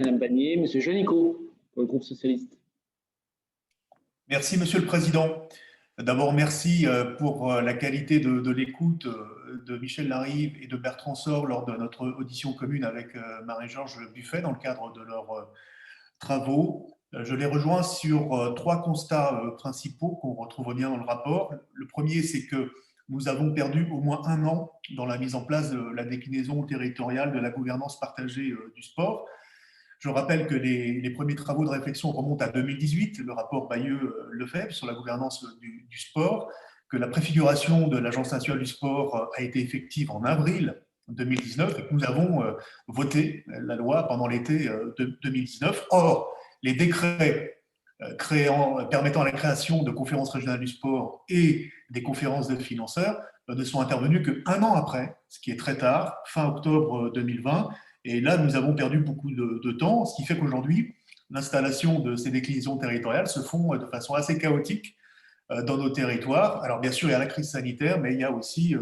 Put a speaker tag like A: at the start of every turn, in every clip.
A: Madame Bagné, Monsieur Janico, pour le groupe socialiste.
B: Merci, Monsieur le Président. D'abord, merci pour la qualité de l'écoute de Michel Larive et de Bertrand Sor lors de notre audition commune avec Marie-Georges Buffet dans le cadre de leurs travaux. Je les rejoins sur trois constats principaux qu'on retrouve bien dans le rapport. Le premier, c'est que nous avons perdu au moins un an dans la mise en place de la déclinaison territoriale de la gouvernance partagée du sport. Je rappelle que les premiers travaux de réflexion remontent à 2018, le rapport Bayeux-Lefebvre sur la gouvernance du sport, que la préfiguration de l'Agence nationale du sport a été effective en avril 2019 et que nous avons voté la loi pendant l'été de 2019. Or, les décrets permettant la création de conférences régionales du sport et des conférences de financeurs ne sont intervenus qu'un an après, ce qui est très tard, fin octobre 2020. Et là, nous avons perdu beaucoup de temps, ce qui fait qu'aujourd'hui, l'installation de ces déclinaisons territoriales se font de façon assez chaotique dans nos territoires. Alors bien sûr, il y a la crise sanitaire, mais il y a aussi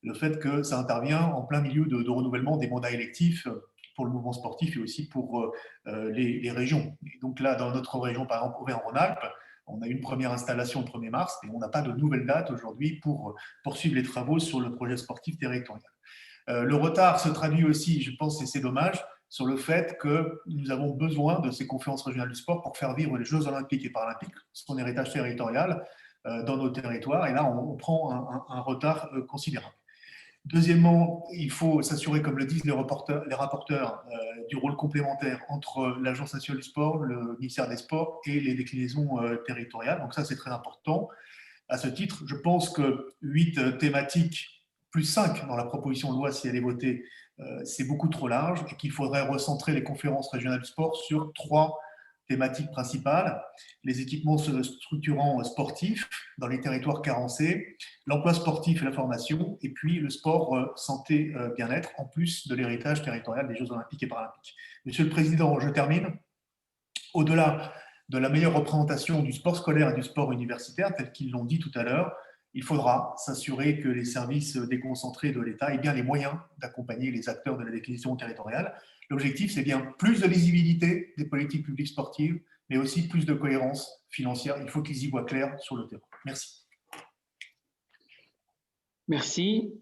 B: le fait que ça intervient en plein milieu de renouvellement des mandats électifs pour le mouvement sportif et aussi pour les régions. Et donc là, dans notre région, par exemple, Auvergne-Rhône-Alpes, on a eu une première installation le 1er mars, mais on n'a pas de nouvelle date aujourd'hui pour poursuivre les travaux sur le projet sportif territorial. Le retard se traduit aussi, je pense, et c'est dommage, sur le fait que nous avons besoin de ces conférences régionales du sport pour faire vivre les Jeux olympiques et paralympiques, son héritage territorial dans nos territoires. Et là, on prend un retard considérable. Deuxièmement, il faut s'assurer, comme le disent les rapporteurs, du rôle complémentaire entre l'Agence nationale du sport, le ministère des Sports et les déclinaisons territoriales. Donc ça, c'est très important. À ce titre, je pense que 8 thématiques plus 5 dans la proposition de loi, si elle est votée, c'est beaucoup trop large et qu'il faudrait recentrer les conférences régionales du sport sur 3 thématiques principales: les équipements structurants sportifs dans les territoires carencés, l'emploi sportif et la formation, et puis le sport santé bien-être, en plus de l'héritage territorial des Jeux olympiques et paralympiques. Monsieur le Président, je termine. Au-delà de la meilleure représentation du sport scolaire et du sport universitaire, tel qu'ils l'ont dit tout à l'heure, il faudra s'assurer que les services déconcentrés de l'État aient bien les moyens d'accompagner les acteurs de la déclinaison territoriale. L'objectif, c'est bien plus de lisibilité des politiques publiques sportives, mais aussi plus de cohérence financière. Il faut qu'ils y voient clair sur le terrain. Merci.
A: Merci.